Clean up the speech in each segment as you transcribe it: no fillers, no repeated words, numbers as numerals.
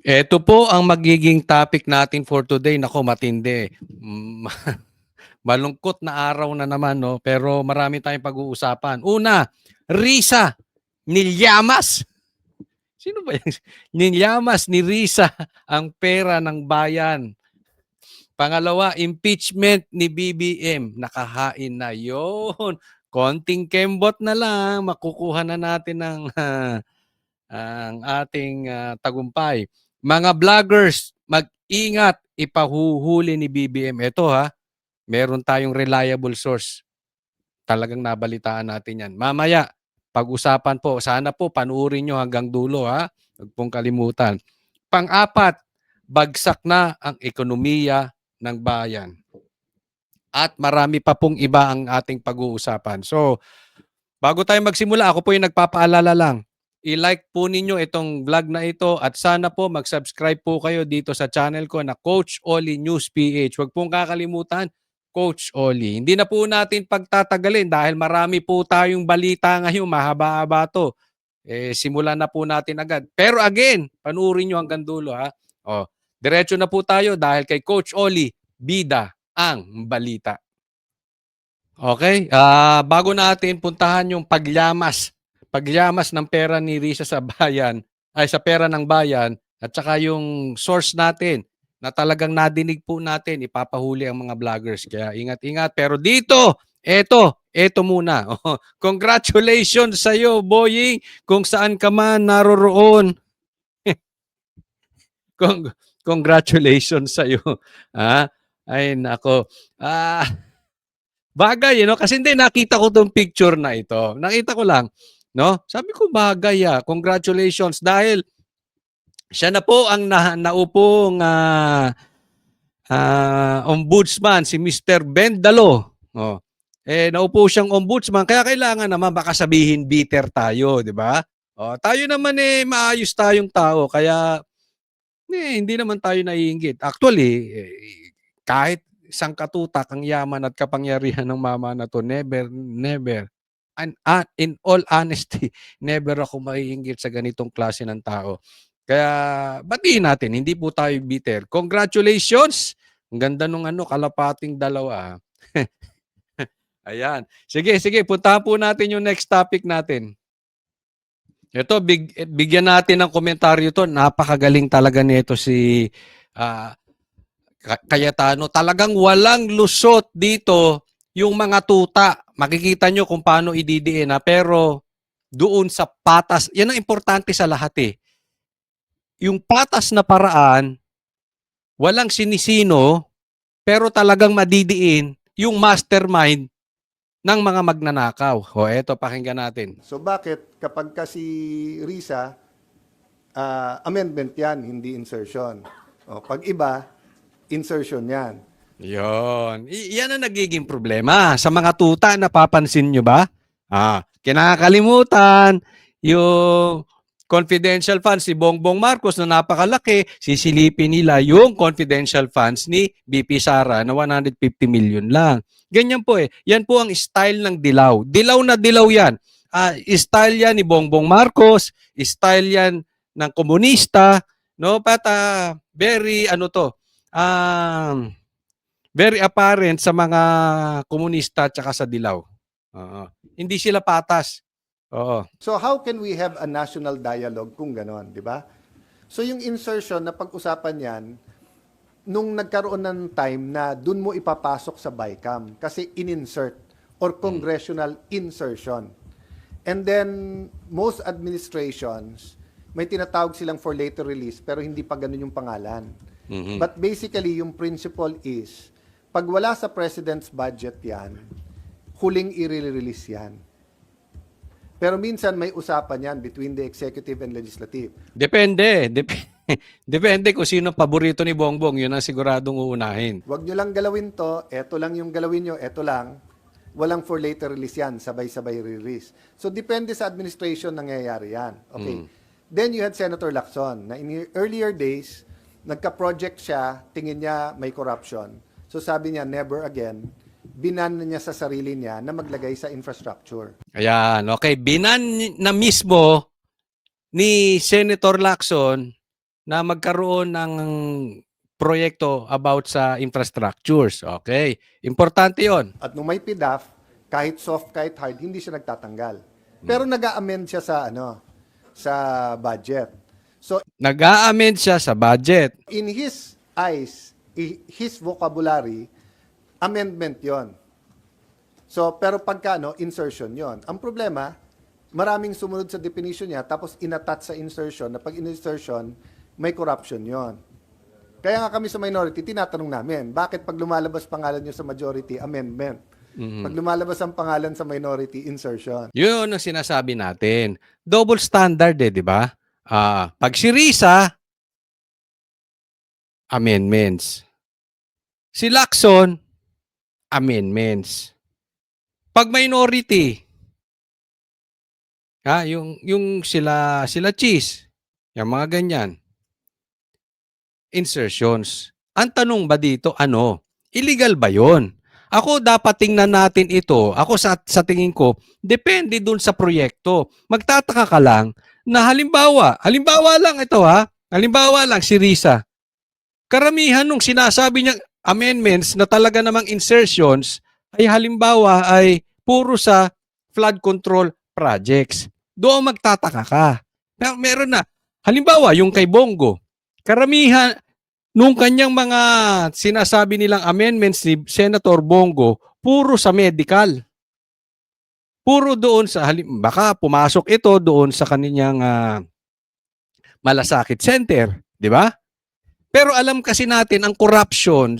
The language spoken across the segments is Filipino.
Ito po ang magiging topic natin for today. Nako, matindi. Malungkot na araw na naman, no? Pero marami tayong pag-uusapan. Una, Risa Nilyamas. Sino ba yan? Nilyamas ni Risa ang pera ng bayan. Pangalawa, impeachment ni BBM. Nakahain na yon. Konting kembot na lang, makukuha na natin ang ating tagumpay. Mga vloggers, mag-ingat, ipahuhuli ni BBM. Ito meron tayong reliable source. Talagang nabalitaan natin yan. Mamaya, pag-usapan po. Sana po panuorin nyo hanggang dulo Huwag pong kalimutan. Pang-apat, bagsak na ang ekonomiya ng bayan. At marami pa pong iba ang ating pag-uusapan. So, bago tayo magsimula, ako po yung nagpapaalala lang. I-like po ninyo itong vlog na ito at sana po mag-subscribe po kayo dito sa channel ko na Coach Oli News PH. Huwag pong kakalimutan, Coach Oli. Hindi na po natin pagtatagalin dahil marami po tayong balita ngayon, mahaba-haba to. Simulan na po natin agad. Pero again, panuorin nyo hanggang dulo diretso na po tayo dahil kay Coach Oli, bida ang balita. Okay, bago natin puntahan yung pagyamas ng pera ni Risa sa bayan, sa pera ng bayan, at saka yung source natin na talagang nadinig po natin, ipapahuli ang mga vloggers. Kaya ingat-ingat. Pero dito, eto muna. Congratulations sa iyo, Boying, kung saan ka man naroroon. Congratulations sa iyo. Ay nako. Bagay, kasi hindi nakita ko tong picture na ito. Nakita ko lang, no? Sabi ko bagay Congratulations dahil siya na po ang naupong ombudsman, si Mr. Ben Dalo. Naupo siyang ombudsman, kaya kailangan naman baka sabihin bitter tayo, di ba? Tayo naman maayos tayong tao, kaya hindi naman tayo naiinggit. Actually, kahit isang katutak ang yaman at kapangyarihan ng mama na to, never. And in all honesty, never ako maiinggit sa ganitong klase ng tao. Kaya batiin natin, hindi po tayo bitter. Congratulations! Ang ganda nung kalapating dalawa. Ayan. Sige, puntahan po natin yung next topic natin. Ito, bigyan natin ng komentaryo to. Napakagaling talaga nito si Cayetano. Talagang walang lusot dito yung mga tuta. Makikita nyo kung paano ididiin pero doon sa patas, yan ang importante sa lahat Yung patas na paraan, walang sinisino, pero talagang madidiin yung mastermind ng mga magnanakaw. Eto, pakinggan natin. So bakit kapag kasi Risa, amendment yan, hindi insertion. Pag iba, insertion yan. Yon. Yan ang nagiging problema. Sa mga tuta, napapansin nyo ba? Kinakalimutan yung confidential funds ni Bongbong Marcos na napakalaki, sisilipin nila yung confidential funds ni BP Sara na 150 million lang. Ganyan po Yan po ang style ng dilaw. Dilaw na dilaw yan. Style yan ni Bongbong Marcos, style yan ng komunista, no? But very very apparent sa mga komunista at saka sa dilaw. Hindi sila patas. So how can we have a national dialogue kung ganon, di ba? So yung insertion na pag-usapan yan, nung nagkaroon ng time na dun mo ipapasok sa BICAM kasi in-insert or congressional insertion. And then most administrations, may tinatawag silang for later release pero hindi pa ganun yung pangalan. But basically, yung principle is, pag wala sa president's budget yan, huling i-release yan. Pero minsan may usapan yan between the executive and legislative. Depende kung sino paborito ni Bongbong, yun ang siguradong uunahin. Huwag nyo lang galawin to, eto lang yung galawin nyo, eto lang. Walang for later release yan, sabay-sabay release. So depende sa administration nangyayari yan. Okay. Then you had Senator Lacson, na in earlier days, nagka-project siya, tingin niya may corruption. So sabi niya, never again. Binan niya sa sarili niya na maglagay sa infrastructure. Ayan, okay. Binan na mismo ni Senator Lacson na magkaroon ng proyekto about sa infrastructures. Okay. Importante yon. At nung may PDAF, kahit soft, kahit hard, hindi siya nagtatanggal. Pero nag-a-amend siya sa budget. So, Nag-a-amend siya sa budget. in his eyes, his vocabulary, amendment yon. So, pero pagka, insertion yon. Ang problema, maraming sumunod sa definition niya, tapos inattach sa insertion, na pag in-insertion, may corruption yon. Kaya nga kami sa minority, tinatanong namin, bakit pag lumalabas pangalan nyo sa majority, amendment? Pag lumalabas ang pangalan sa minority, insertion. Yun ang sinasabi natin. Double standard di ba? Pag si Risa, amendments. Si Lacson, amendments. Pag minority, yung sila Cheese, yung mga ganyan, insertions. Ang tanong ba dito, illegal ba yon? Ako, dapat tingnan natin ito. Ako sa tingin ko, depende dun sa proyekto. Magtataka ka lang na halimbawa lang ito halimbawa lang si Risa. Karamihan nung sinasabi niyang amendments na talaga namang insertions ay halimbawa ay puro sa flood control projects. Doon magtataka ka. Meron na. Halimbawa, yung kay Bongo. Karamihan, nung kanyang mga sinasabi nilang amendments ni Senator Bongo, puro sa medical. Puro doon sa, baka pumasok ito doon sa kanyang malasakit center. Di ba? Pero alam kasi natin, ang corruption,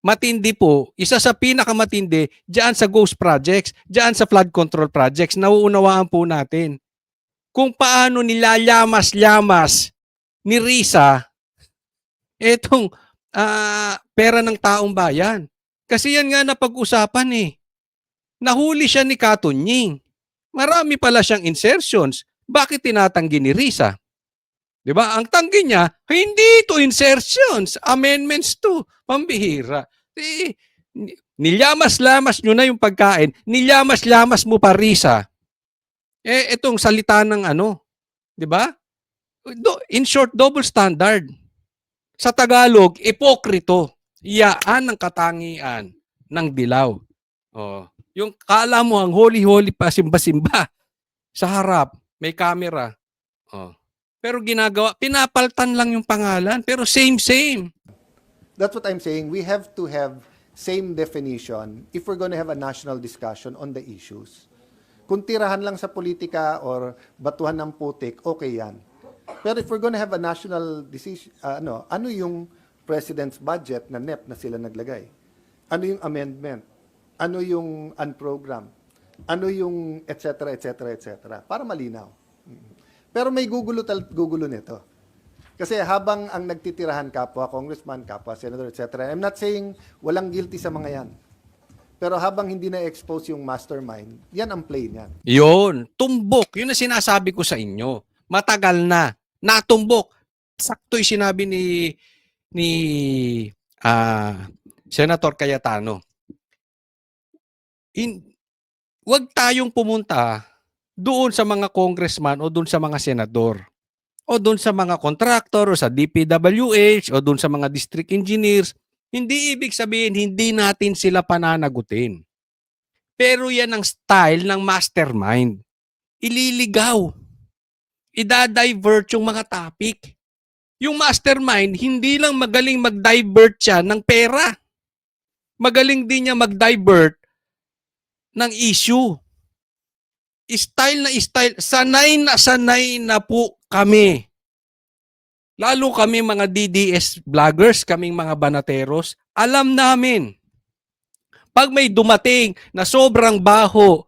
matindi po, isa sa pinakamatindi, diyan sa ghost projects, diyan sa flood control projects, nauunawaan po natin kung paano nilayamas-yamas ni Risa etong pera ng taong bayan. Kasi yan nga napag-usapan Nahuli siya ni Katunying. Marami pala siyang insertions. Bakit tinatanggi ni Risa? Diba? Ang tanggi niya, hindi ito insertions, amendments to. Pambihira. Nilyamas-lamas nyo na yung pagkain, nilyamas-lamas mo pa Risa. Itong salita ng diba? In short, double standard. Sa Tagalog, ipokrito. Iyaan ang katangian ng dilaw. Yung kala mo ang holy-holy pa simba-simba. Sa harap, may camera. Pero ginagawa, pinapaltan lang yung pangalan. Pero same. That's what I'm saying. We have to have same definition if we're going to have a national discussion on the issues. Kung tirahan lang sa politika or batuhan ng putik, okay yan. Pero if we're going to have a national decision, ano yung president's budget na NEP na sila naglagay? Ano yung amendment? Ano yung unprogram? Ano yung et cetera, para malinaw. Pero may gugulo nito. Kasi habang ang nagtitirahan kapwa, congressman, kapwa, senator, et cetera, I'm not saying walang guilty sa mga yan. Pero habang hindi na-expose yung mastermind, yan ang play niyan. Yun, tumbok. Yun ang sinasabi ko sa inyo. Matagal na. Natumbok. Sakto yung sinabi ni Senator Cayetano. Huwag tayong pumunta doon sa mga congressman o doon sa mga senador o doon sa mga contractor o sa DPWH o doon sa mga district engineers. Hindi ibig sabihin hindi natin sila pananagutin. Pero yan ang style ng mastermind. Ililigaw. Ida-divert yung mga topic. Yung mastermind, hindi lang magaling mag-divert siya ng pera. Magaling din niya mag-divert ng issue. Style na style. Sanay na po kami. Lalo kami mga DDS vloggers, kaming mga banateros, alam namin. Pag may dumating na sobrang baho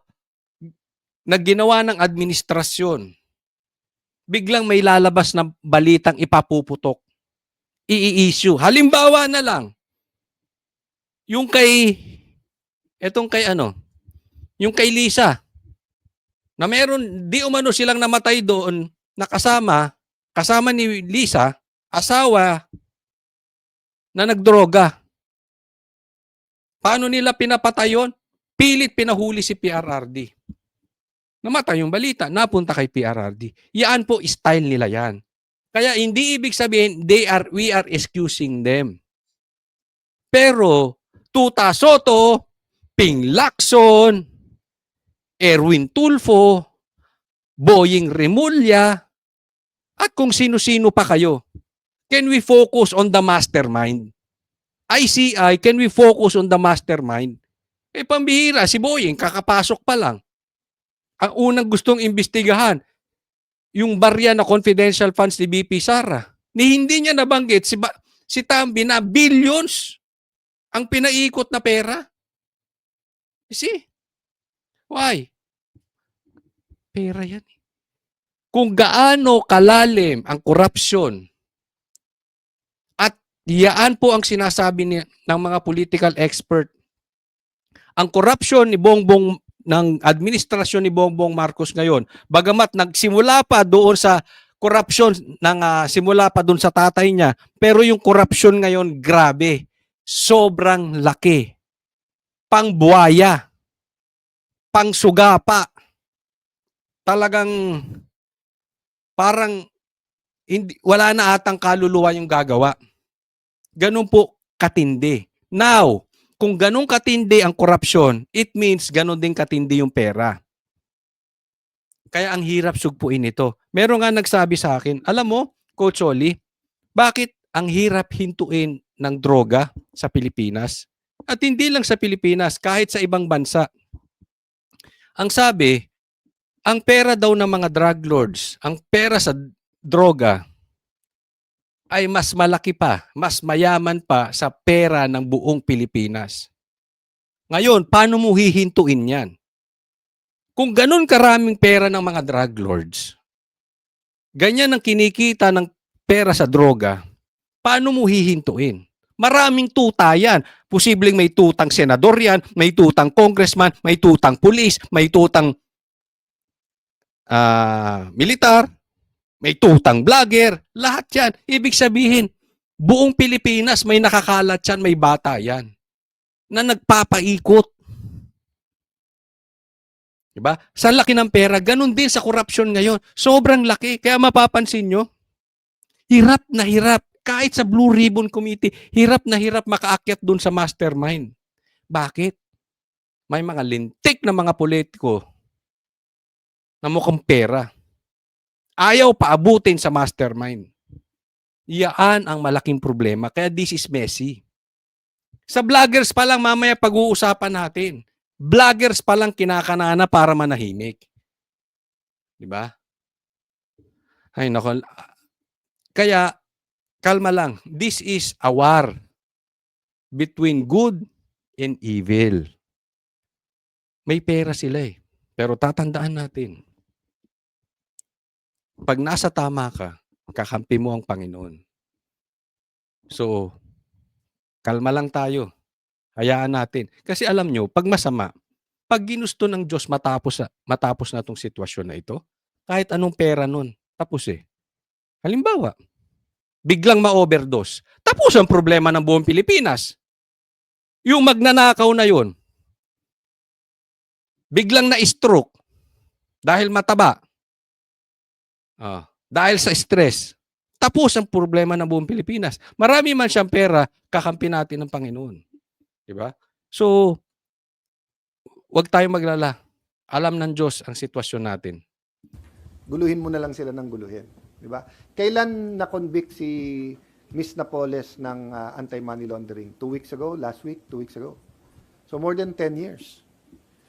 na ginawa ng administrasyon, biglang may lalabas na balitang ipapuputok. I-issue. Halimbawa na lang, yung kay Lisa, na meron, di umano silang namatay doon, na kasama ni Lisa, asawa na nagdroga. Paano nila pinapatay yun? Pilit pinahuli si PRRD. Namatay yung balita, napunta kay PRRD. Yan po, style nila yan. Kaya hindi ibig sabihin we are excusing them. Pero Tuta Soto, Ping Lacson, Erwin Tulfo, Boying Remulla, at kung sino-sino pa kayo. Can we focus on the mastermind? ICI, can we focus on the mastermind? Pambihira, si Boying, kakapasok pa lang. Ang unang gustong imbestigahan, yung barya na confidential funds ni BP Sara. Hindi niya nabanggit si Tambi na billions ang pinaikot na pera. You see? Why? Pera yan. Kung gaano kalalim ang korupsyon at yaan po ang sinasabi ng mga political expert, ang korupsyon ni Bongbong ng administrasyon ni Bongbong Marcos ngayon, bagamat nagsimula pa doon sa korupsyon simula pa doon sa tatay niya, pero yung korupsyon ngayon grabe, sobrang laki. Pangbuwaya, pangsugapa. Talagang parang wala na atang kaluluwa yung gagawa. Ganun po katindi. Now, kung ganun katindi ang korupsyon, it means ganun din katindi yung pera. Kaya ang hirap sugpuin ito. Meron nga nagsabi sa akin, alam mo, Coach Oli, bakit ang hirap hintuin ng droga sa Pilipinas? At hindi lang sa Pilipinas, kahit sa ibang bansa. Ang sabi, ang pera daw ng mga drug lords, ang pera sa droga, ay mas malaki pa, mas mayaman pa sa pera ng buong Pilipinas. Ngayon, paano mo hihintuin yan? Kung ganun karaming pera ng mga drug lords, ganyan ang kinikita ng pera sa droga, paano mo hihintuin? Maraming tuta yan. Posibleng may tutang senador yan, may tutang congressman, may tutang pulis, may tutang militar, may tutang vlogger, lahat yan. Ibig sabihin, buong Pilipinas may nakakalat yan, may bata yan, na nagpapaikot. Diba? Sa laki ng pera, ganun din sa korupsyon ngayon. Sobrang laki. Kaya mapapansin nyo, hirap na hirap. Kahit sa Blue Ribbon Committee, hirap na hirap makaakyat dun sa mastermind. Bakit? May mga lintik na mga politiko na mukhang pera. Ayaw paabutin sa mastermind. Yaan ang malaking problema. Kaya this is messy. Sa vloggers pa lang mamaya pag-uusapan natin. Vloggers pa lang kinakanana para manahimik. Diba? Ay, nako. Kaya, kalma lang. This is a war between good and evil. May pera sila eh. Pero tatandaan natin, pag nasa tama ka, kakampi mo ang Panginoon. So, kalma lang tayo. Hayaan natin. Kasi alam nyo, pag masama, pag ginusto ng Diyos matapos na itong sitwasyon na ito, kahit anong pera nun, tapos eh. Halimbawa, biglang ma-overdose. Tapos ang problema ng buong Pilipinas. Yung magnanakaw na yun, biglang na-stroke dahil mataba. Dahil sa stress. Tapos ang problema ng buong Pilipinas. Marami man siyang pera, kakampi natin ng Panginoon. Diba? So, wag tayong maglala. Alam ng Diyos ang sitwasyon natin. Guluhin mo na lang sila ng guluhin. Di ba? Kailan na-convict si Miss Napoles ng anti-money laundering? 2 weeks ago? Last week? 2 weeks ago? So more than 10 years.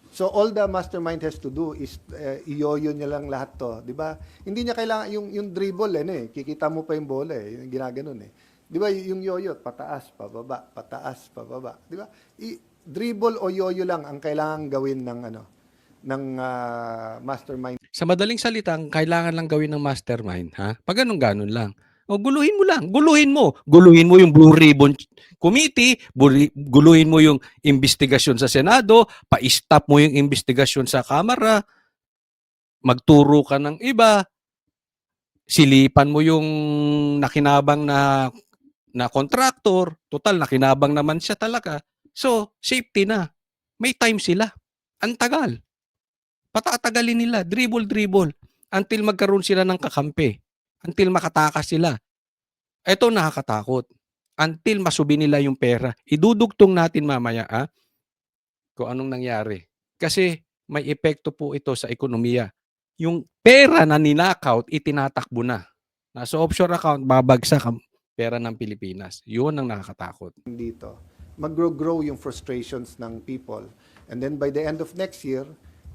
So all the mastermind has to do is iyoyo niya lang lahat to. Di ba? Hindi niya kailangan yung dribble kikita mo pa yung bola yung ginaganon Di ba yung yoyo, pataas, pababa, pataas, pababa. Di ba? Dribble o yoyo lang ang kailangan gawin ng mastermind. Sa madaling salita, ang kailangan lang gawin ng mastermind, pag ganun lang. O guluhin mo lang, guluhin mo. Guluhin mo yung Blue Ribbon Committee, guluhin mo yung investigasyon sa Senado, pa-stop mo yung investigasyon sa Kamara, magturo ka ng iba, silipan mo yung nakinabang na contractor, total nakinabang naman siya talaga. So, safety na. May time sila. Ang tagal. Patatagalin nila, dribble until magkaroon sila ng kakampi. until makatakas sila. Ito nakakatakot. Until masubi nila yung pera. Idudugtong natin mamaya kung anong nangyari. Kasi may epekto po ito sa ekonomiya. Yung pera na ninakaw, itinatakbo na. Nasa offshore account, babagsak ang pera ng Pilipinas. Yun ang nakakatakot. dito, mag-grow yung frustrations ng people. And then by the end of next year,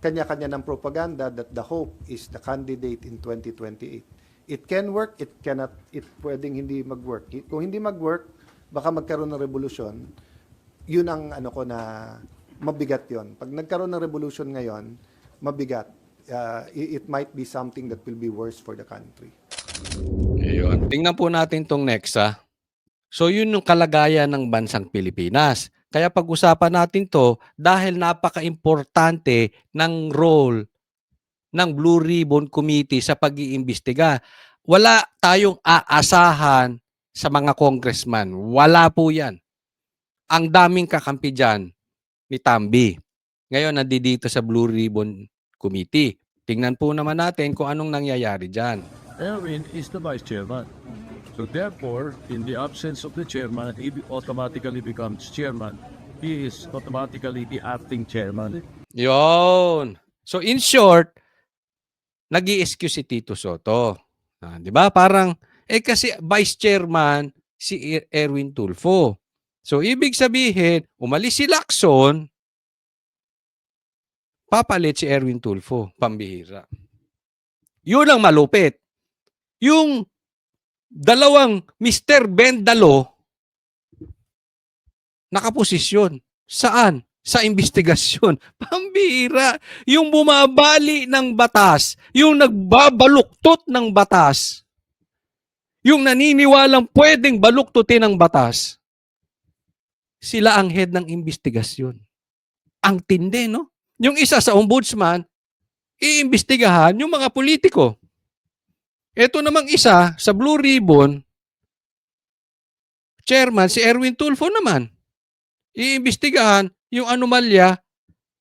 kanya-kanya ng propaganda that the hope is the candidate in 2028. It can work, it cannot, it pwedeng hindi mag-work. Kung hindi mag-work, baka magkaroon ng revolusyon. Yun ang ano ko na mabigat yon. Pag nagkaroon ng revolution ngayon, mabigat. It might be something that will be worse for the country. Ayun. Tingnan po natin tong next So yun yung kalagayan ng bansang Pilipinas. Kaya pag-usapan natin to dahil napaka-importante ng role ng Blue Ribbon Committee sa pag-iimbestiga. Wala tayong aasahan sa mga congressman. Wala po yan. Ang daming kakampi dyan ni Tambi. Ngayon, nandito sa Blue Ribbon Committee. Tingnan po naman natin kung anong nangyayari dyan. Erwin is the vice chairman. So therefore, in the absence of the chairman, he automatically becomes chairman. He is automatically the acting chairman. Yon. So in short, nag-i-excuse si Tito Soto. 'Di ba? Parang kasi vice chairman si Erwin Tulfo. So ibig sabihin, umalis si Lacson, papalit si Erwin Tulfo, pambihira. Yun ang malupit. Yung dalawang Mr. Bendalo nakaposisyon. Saan? Sa investigasyon. Pambihira. Yung bumabali ng batas, yung nagbabaluktot ng batas, yung naniniwalang pwedeng baluktutin ng batas, sila ang head ng investigasyon. Ang tindi, no? Yung isa sa ombudsman, iimbestigahan yung mga politiko. Ito namang isa sa Blue Ribbon, chairman, si Erwin Tulfo naman. Iimbestigahan yung anomalya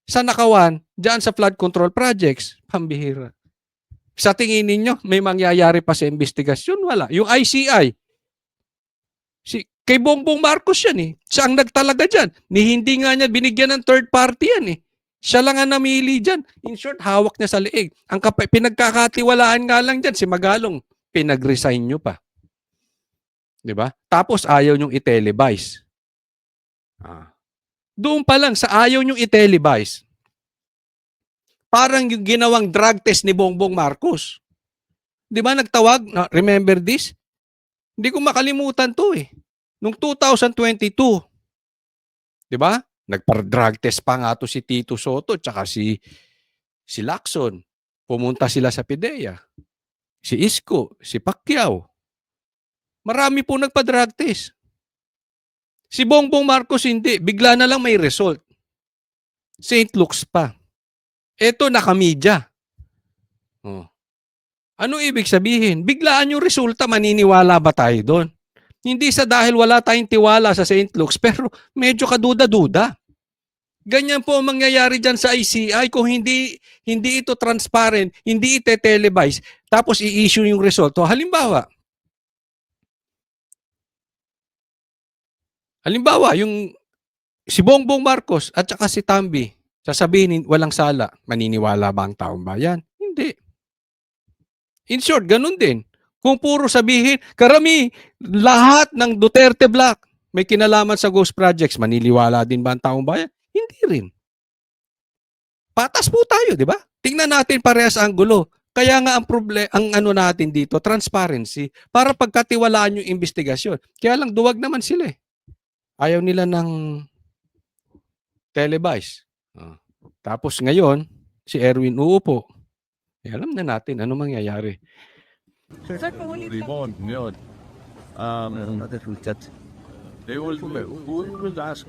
sa nakawan dyan sa flood control projects. Pambihira. Sa tingin ninyo, may mangyayari pa sa investigasyon? Wala. Yung ICI, kay Bongbong Marcos yan eh. Siya ang nagtalaga dyan. Hindi nga niya binigyan ng third party yan eh. Siya lang ang namili dyan. In short, hawak niya sa liig. Ang pinagkakatiwalaan nga lang dyan, si Magalong, pinag-resign nyo pa. Diba? Tapos ayaw nyong i-televise. Doon pa lang sa ayaw nyong i-televise. Parang yung ginawang drug test ni Bongbong Marcos. Diba nagtawag? Remember this? Hindi ko makalimutan to eh. Noong 2022. Diba? Nagpa-drug test pa nga to si Tito Soto tsaka si Lacson. Pumunta sila sa PIDEA. Si Isko, si Pacquiao. Marami po nagpa-drug test. Si Bongbong Marcos hindi. Bigla na lang may result. St. Luke's pa. Ito nakamedya. Ano ibig sabihin? Biglaan yung resulta, maniniwala ba tayo doon? Hindi sa dahil wala tayong tiwala sa St. Luke's, pero medyo kaduda-duda. Ganyan po ang mangyayari dyan sa ICI kung hindi ito transparent, hindi ite-televise, tapos i-issue yung resulto. Halimbawa, yung si Bongbong Marcos at saka si Tambi, sasabihin walang sala, maniniwala ba ang taong bayan? Hindi. In short, ganun din. Kung puro sabihin, lahat ng Duterte Black may kinalaman sa ghost projects, maniniwala din ba ang taong bayan? Hindi rin. Patas po tayo, di ba? Tingnan natin parehas ang gulo. Kaya nga ang ano natin dito, transparency, para pagkatiwalaan yung investigasyon. Kaya lang duwag naman sila eh. Ayaw nila ng televise. Tapos ngayon, si Erwin uupo. Alam na natin ano mangyayari. Ribbon, yun. We will ask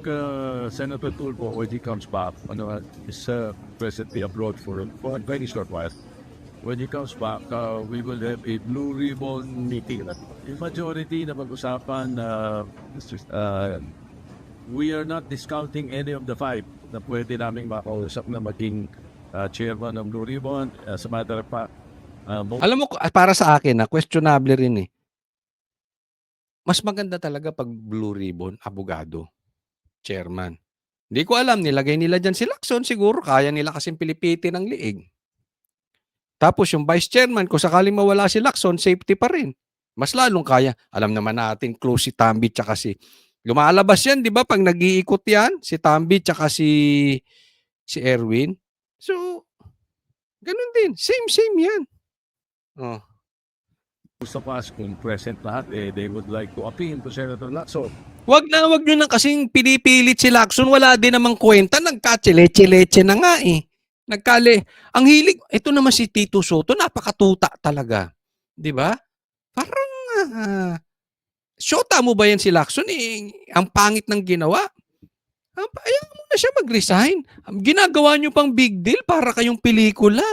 Senator Tulfo when he comes back. He's presently abroad for a very short while. When he comes back, we will have a Blue Ribbon meeting. In majority na pag-usapan, we are not discounting any of the five na pwede naming makausap na maging chairman ng Blue Ribbon. As a matter of fact, Alam mo, para sa akin, questionable rin eh. Mas maganda talaga pag Blue Ribbon, abogado, chairman. Hindi ko alam, nilagay nila dyan si Lacson, siguro kaya nila kasing pilipitin ng liig. Tapos yung vice chairman, kung sakaling mawala si Lacson, safety pa rin. Mas lalong kaya. Alam naman natin, close si Tambi tsaka si... Lumalabas yan, di ba? Pag nag-iikot yan, si Tambi tsaka si Erwin. So, ganun din. Same yan. Oh. Most of us, kung present lahat, they would like to appeal to Senator Lacson. Wag nyo na kasing pinipilit si Lacson. Wala din namang kwenta. Nagka-leche-leche na nga eh. Ang hilig, ito naman si Tito Soto, napakatuta talaga. Di ba? Parang, syota mo ba yan si Lacson? Ang pangit ng ginawa. Ayaw mo na siya mag-resign. Ginagawa nyo pang big deal para kayong pelikula.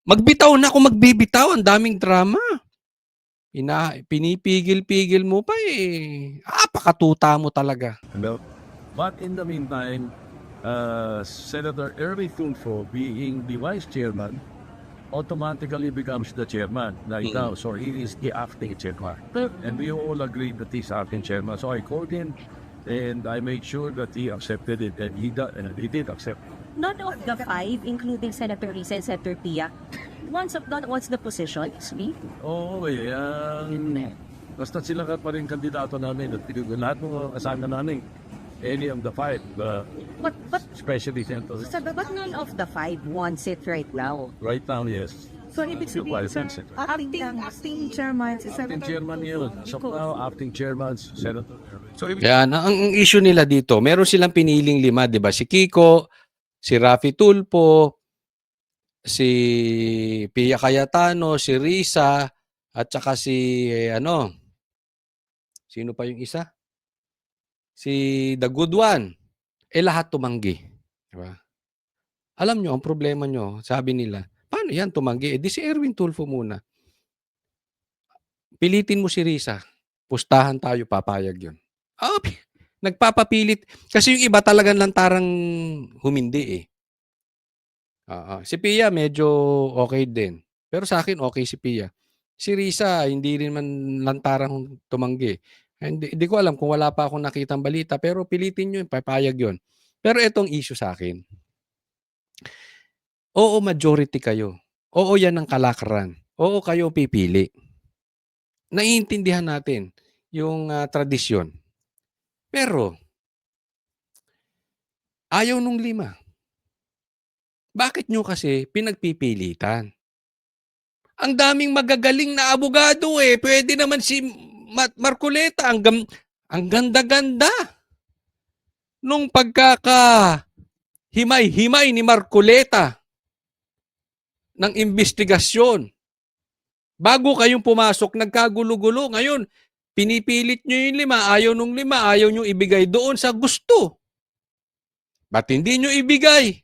Magbitaw na kung magbibitaw. Ang daming drama. Pinipigil-pigil mo pa eh. Pakatuta mo talaga. But in the meantime, Senator Erwin Tulfo, being the vice chairman, automatically becomes the chairman right now. So he is the acting chairman. And we all agree that he's acting chairman. So I called him and I made sure that he accepted it, and he did accept it. None of the five, including Senator Risa and Senator Pia, what's the position? Oo, basta sila ka pa rin kandidato namin at lahat ng kasama namin. Any of the five, But especially Senator. but none of the five wants it right now. Right now, yes. So, ibig sabihin, sir, acting chairman, si Acting Senator chairman yun. So now, acting chairman, Senator Erwin. So, Yan, ang issue nila dito, meron silang piniling 5, 'di ba? Si Kiko, si Raffy Tulfo, si Pia Cayetano, si Risa, at saka si sino pa yung isa? Si The Good One. Lahat tumanggi, 'di ba? Alam nyo, ang problema nyo, sabi nila, paano yan tumanggi? Di si Erwin Tulfo muna. Pilitin mo si Risa. Pustahan tayo, papayag yun. Nagpapapilit. Kasi yung iba talagang lantarang humindi eh. Si Pia medyo okay din. Pero sa akin okay si Pia. Si Risa hindi rin man lantarang tumanggi. Hindi ko alam kung wala pa akong nakitang balita, pero pilitin nyo, papayag yun. Pero itong issue sa akin, oo, majority kayo. Oo, yan ang kalakaran. Oo, kayo pipili. Naiintindihan natin yung tradisyon. Pero, ayaw nung 5. Bakit nyo kasi pinagpipilitan? Ang daming magagaling na abogado eh. Pwede naman si Marcoleta. Ang ganda-ganda. Nung himay ni Marcoleta ng investigasyon. Bago kayong pumasok, nagkagulo-gulo. Ngayon, pinipilit nyo yung 5, ayaw nung 5, ayaw nyo ibigay doon sa gusto. Ba't hindi nyo ibigay?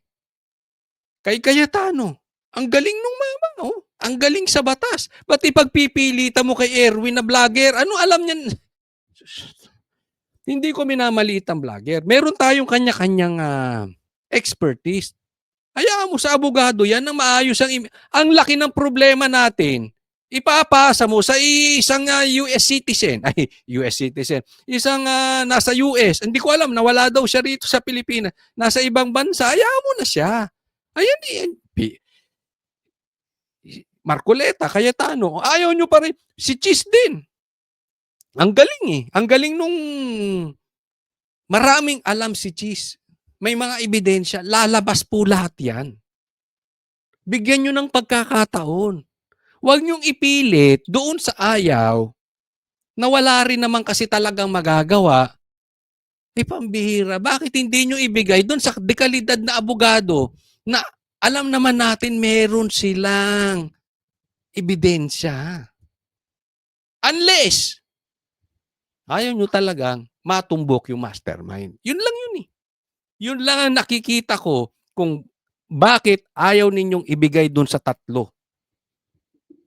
Kay Cayetano. Ang galing nung mama, oh. Ang galing sa batas. Ba't ipagpipilitan mo kay Erwin na vlogger? Ano alam niyan? Hindi ko minamaliit ang vlogger. Meron tayong kanya-kanyang expertise. Hayaan mo sa abogado yan na maayos ang laki ng problema natin. Ipapasa mo sa isang US citizen. Isang nasa US. Hindi ko alam, nawala daw siya rito sa Pilipinas. Nasa ibang bansa, hayaan mo na siya. Ayan, Marcoleta, Cayetano. Ayaw nyo pa rin. Si Cheese din. Ang galing eh. Ang galing nung maraming alam si Cheese. May mga ebidensya. Lalabas po lahat yan. Bigyan nyo ng pagkakataon. Huwag nyong ipilit doon sa ayaw na wala rin naman kasi talagang magagawa. Pambihira. Bakit hindi nyo ibigay doon sa dekalidad na abogado na alam naman natin meron silang ebidensya? Unless ayaw nyo talagang matumbok yung mastermind. Yun lang yun eh. Yun lang ang nakikita ko kung bakit ayaw ninyong ibigay dun sa 3.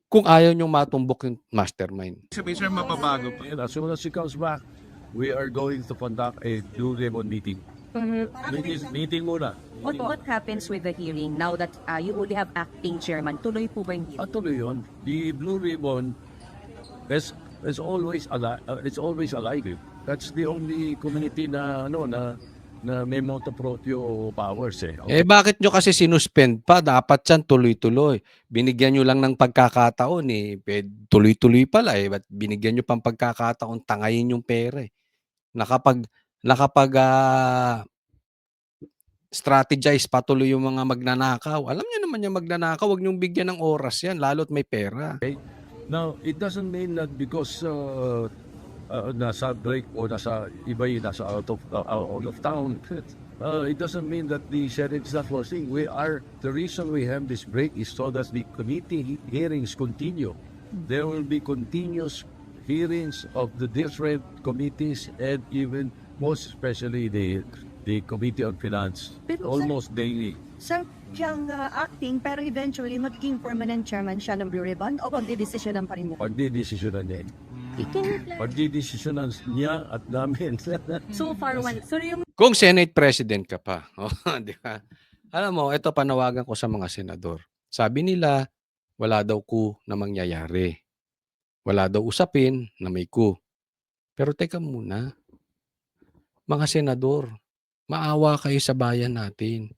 Kung ayaw nyong matumbok yung mastermind. Sabi sir, mapabago pa. As soon as she comes back, we are going to conduct a Blue Ribbon meeting. Meeting muna. What happens with the hearing now that you only have acting chairman? Tuloy po ba yung hearing? At tuloy yun. The Blue Ribbon is always alive. It's always alive. That's the only community na may motu proprio powers eh. Eh bakit nyo kasi sinuspend pa? Dapat yan tuloy-tuloy. Binigyan nyo lang ng pagkakataon eh. Tuloy-tuloy pala eh. Ba't binigyan nyo pang pagkakataon tangayin yung pera eh. Nakapag strategize patuloy yung mga magnanakaw. Alam niyo naman yung magnanakaw, wag niyong bigyan ng oras yan, lalo't may pera. Now, it doesn't mean that because nasa break o nasa iba yung nasa out of town, it doesn't mean that the Senate is not working. The reason we have this break is so that the committee hearings continue. There will be continuous hearings of the different committees and even most especially the Committee on Finance, Pero, almost daily. Sir, siyang acting pero eventually magiging permanent chairman siya ng Blue Ribbon o magdidesisyonan pa rin niya? Pagdidesisyonan niya. Pagdidesisyonan niya at namin. So far, yung Kung Senate President ka pa, di ba? Alam mo, ito panawagan ko sa mga senador. Sabi nila, wala daw coup na mangyayari. Wala daw usapin na may coup. Pero teka muna, mga senador, maawa kayo sa bayan natin.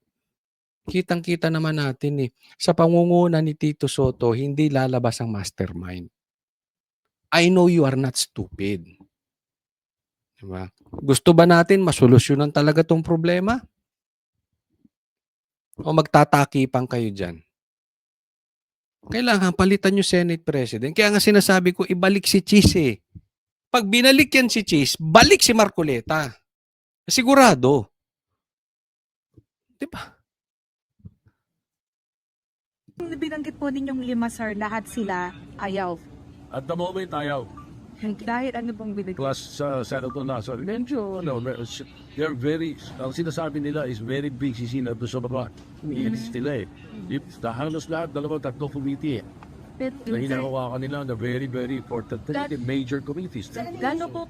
Kitang-kita naman natin eh. Sa pangunguna ni Tito Soto, hindi lalabas ang mastermind. I know you are not stupid. Diba? Gusto ba natin masolusyonan talaga tong problema? O magtatakipang kayo dyan? Kailangan palitan yung Senate President. Kaya nga sinasabi ko, ibalik si Cheese eh. Pag binalik yan si Cheese, balik si Marcoleta. Sigurado. Diba? Binanggit po ninyong 5, sir, lahat sila ayaw. At the moment, ayaw. Dahil ano pong binanggit? Plus Senator Nasser, medyo, they're very, ang sinasabi nila is very big si Senator sa baba. It's sila eh. Halos lahat, 2-3 committee eh. Na hinahawakan nila na very, very important. Major committees. gano po,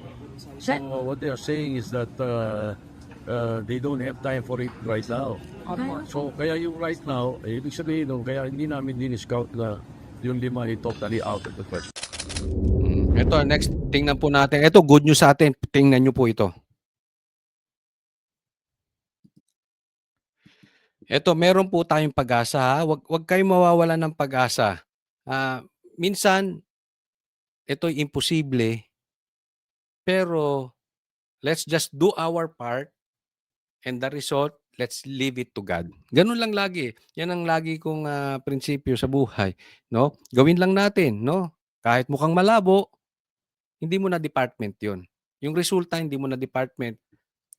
So what they are saying is that they don't have time for it right now. So kaya yung right now, ibig sabihin, kaya hindi namin din-scout na yung 5 ay totally out of the question. Ito, next, tingnan po natin. Ito, good news sa atin. Tingnan nyo po ito. Ito, meron po tayong pag-asa. Ha? Wag kayong mawawalan ng pag-asa. Minsan, ito'y imposible. Pero, let's just do our part. And the result, let's leave it to God. Ganun lang lagi. Yan ang lagi kong prinsipyo sa buhay. No? Gawin lang natin. No? Kahit mukhang malabo, hindi mo na department yon. Yung resulta, hindi mo na department.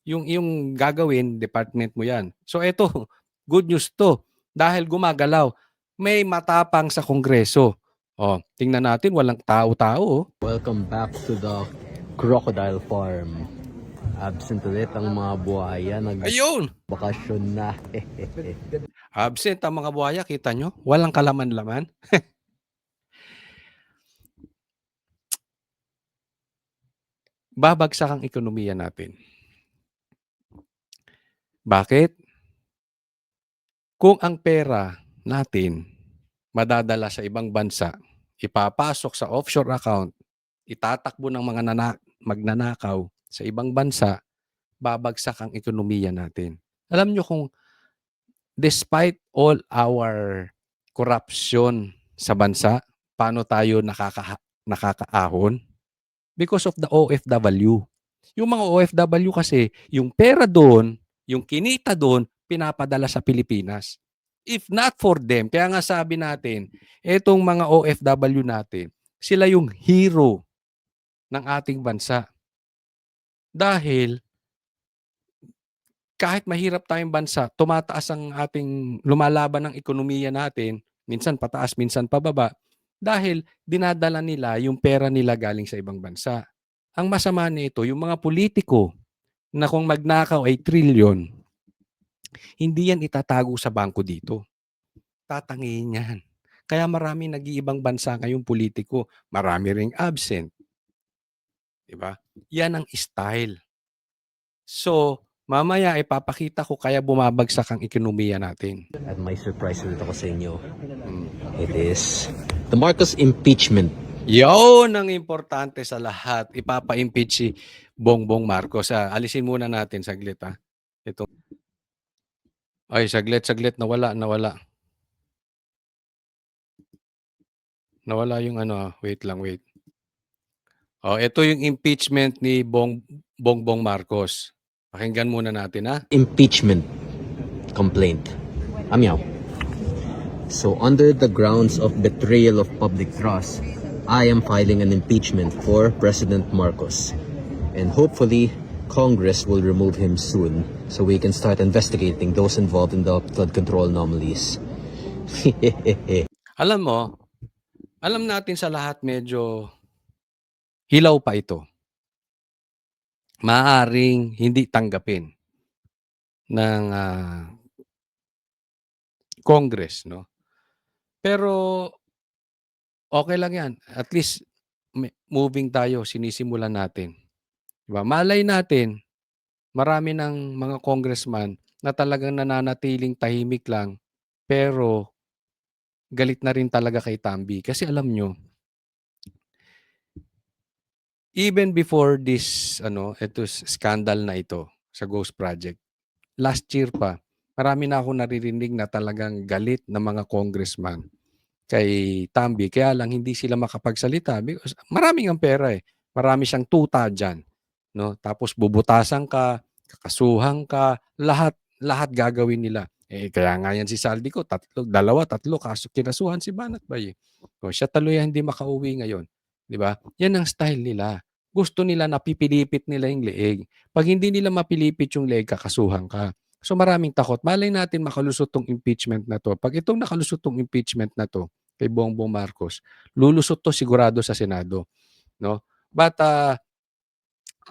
Yung gagawin, department mo yan. So eto, good news to. Dahil gumagalaw, may matapang sa Kongreso. O, tingnan natin, walang tao-tao. Welcome back to the crocodile farm. Absent ulit ang mga buhaya. Ayun! Nagbakasyon na. Absent ang mga buhaya, kita nyo? Walang kalaman-laman. Babagsak ang ekonomiya natin. Bakit? Kung ang pera natin madadala sa ibang bansa, ipapasok sa offshore account, itatakbo ng mga magnanakaw sa ibang bansa, babagsak ang ekonomiya natin. Alam nyo kung despite all our corruption sa bansa, paano tayo nakakaahon? Because of the OFW. Yung mga OFW kasi, yung pera doon, yung kinita doon, pinapadala sa Pilipinas. If not for them, kaya nga sabi natin, etong mga OFW natin, sila yung hero ng ating bansa. Dahil, kahit mahirap tayong bansa, tumataas ang ating lumalaban ng ekonomiya natin, minsan pataas, minsan pababa, dahil dinadala nila yung pera nila galing sa ibang bansa. Ang masama nito, yung mga politiko na kung magnakaw ay trilyon, hindi yan itatago sa bangko dito. Tatangihin yan. Kaya marami nag-iibang bansa ngayong politiko. Marami ring absent. Diba? Yan ang style. So, Mamaya ipapakita ko kaya bumabagsak ang ekonomiya natin. At may surprise ulit ako sa inyo. It is the Marcos impeachment. Yun ang importante sa lahat. Ipapa-impeach si Bongbong Marcos. Alisin muna natin saglit ha. Ito. Ay, saglit. Nawala. Nawala yung ano. Wait lang. Oh, ito yung impeachment ni Bongbong Marcos. Pakinggan muna natin ha. Impeachment complaint. Amyaw. So under the grounds of betrayal of public trust, I am filing an impeachment for President Marcos. And hopefully, Congress will remove him soon so we can start investigating those involved in the flood control anomalies. Alam natin sa lahat medyo hilaw pa ito. Maaring hindi tanggapin ng Congress, no? Pero okay lang 'yan. At least moving tayo, sinisimulan natin. 'Di ba? Malay natin marami ng mga congressman na talagang nananatiling tahimik lang pero galit na rin talaga kay Tambi kasi alam nyo, even before this scandal na ito sa Ghost Project, last year pa, marami na ako naririnig na talagang galit na mga congressman kay Tambi. Kaya lang hindi sila makapagsalita because maraming ang pera eh. Marami siyang tuta dyan. No? Tapos bubutasan ka, kakasuhan ka, lahat gagawin nila. Kaya nga yan si Saldi ko, dalawa, tatlo, kinasuhan si Banat Bay. Siya tuloy hindi makauwi ngayon. Di ba? Yan ang style nila. Gusto nila napipilipit nila yung leeg. Pag hindi nila mapilipit yung leeg, kakasuhan ka. So maraming takot. Malay natin makalusot tong impeachment na to. Pag itong nakalusot tong impeachment na to kay Bongbong Marcos, lulusot to sigurado sa Senado. No? But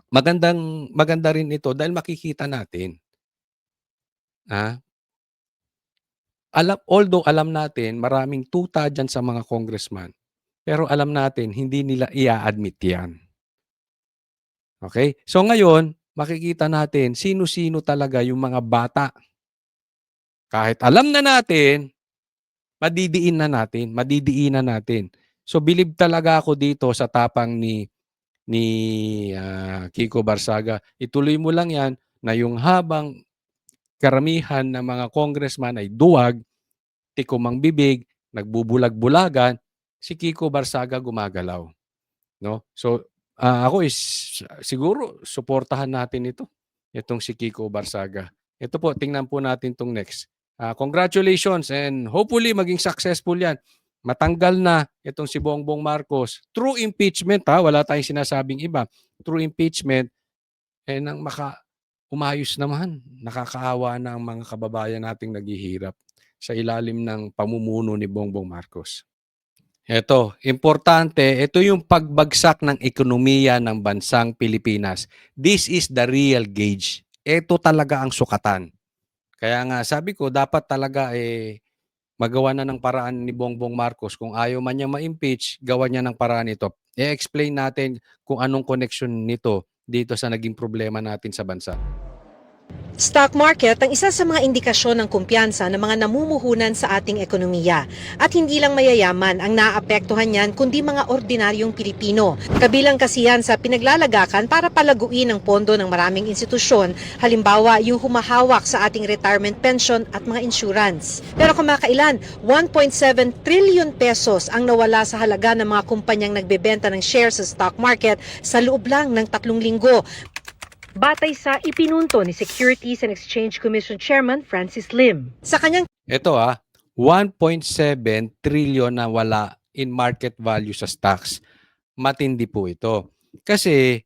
maganda rin ito dahil makikita natin. Although alam natin maraming tuta dyan sa mga congressman, pero alam natin hindi nila i-admit yan. Okay? So ngayon, makikita natin sino-sino talaga yung mga bata. Kahit alam na natin, madidiinan natin. So believe talaga ako dito sa tapang ni Kiko Barsaga. Ituloy mo lang yan na yung habang karamihan ng mga congressman ay duwag, tikumang bibig, nagbubulag-bulagan, si Kiko Barsaga gumagalaw. No? So ako siguro suportahan natin itong si Kiko Barsaga. Ito po, tingnan po natin itong next. Congratulations and hopefully maging successful yan. Matanggal na itong si Bongbong Marcos. True impeachment wala tayong sinasabing iba. True impeachment, nang umayos naman. Nakakaawa na ang mga kababayan nating naghihirap sa ilalim ng pamumuno ni Bongbong Marcos. Ito, importante, ito yung pagbagsak ng ekonomiya ng bansang Pilipinas. This is the real gauge. Ito talaga ang sukatan. Kaya nga sabi ko, dapat talaga magawa na ng paraan ni Bongbong Marcos. Kung ayaw man niya ma-impeach, gawa niya ng paraan ito. I-explain natin kung anong connection nito dito sa naging problema natin sa bansa. Stock market ang isa sa mga indikasyon ng kumpiyansa ng mga namumuhunan sa ating ekonomiya. At hindi lang mayayaman ang naapektuhan niyan kundi mga ordinaryong Pilipino. Kabilang kasi yan sa pinaglalagakan para palaguin ang pondo ng maraming institusyon, halimbawa yung humahawak sa ating retirement pension at mga insurance. Pero kamakailan, 1.7 trillion pesos ang nawala sa halaga ng mga kumpanyang nagbebenta ng shares sa stock market sa loob lang ng 3 linggo. Batay sa ipinunto ni Securities and Exchange Commission Chairman Francis Lim. Sa kanyang Ito 1.7 trillion na wala in market value sa stocks. Matindi po ito. Kasi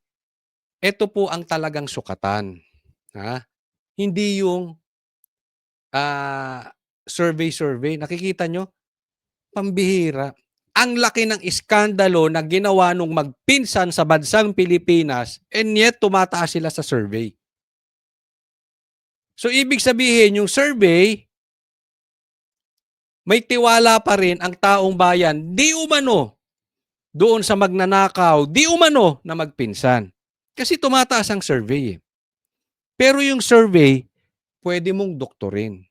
ito po ang talagang sukatan. Hindi yung survey. Nakikita nyo? Pambihira. Ang laki ng iskandalo na ginawa nung magpinsan sa bansang Pilipinas and yet tumataas sila sa survey. So ibig sabihin yung survey, may tiwala pa rin ang taong bayan, di umano doon sa magnanakaw, di umano na magpinsan. Kasi tumataas ang survey. Pero yung survey, pwede mong doktorin.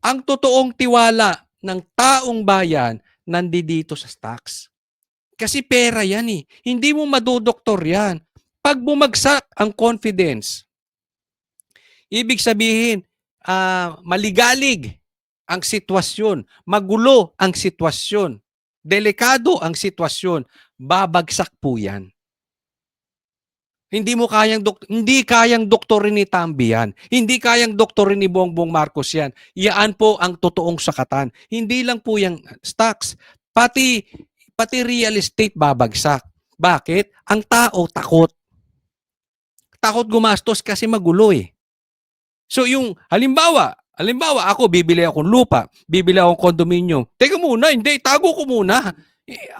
Ang totoong tiwala ng taong bayan nandito sa stocks. Kasi pera yan eh. Hindi mo madodoktor yan. Pag bumagsak ang confidence, ibig sabihin, maligalig ang sitwasyon, magulo ang sitwasyon, delikado ang sitwasyon, babagsak po yan. Hindi kayang doktorin ni Tambi yan. Hindi kayang doktorin ni Bongbong Marcos yan. Iyan po ang totoong sakatan. Hindi lang po yung stocks, pati real estate babagsak. Bakit? Ang tao takot. Takot gumastos kasi magulo eh. So yung halimbawa ako bibili akong lupa, bibili akong condominium. Teka muna, hindi, tago ko muna.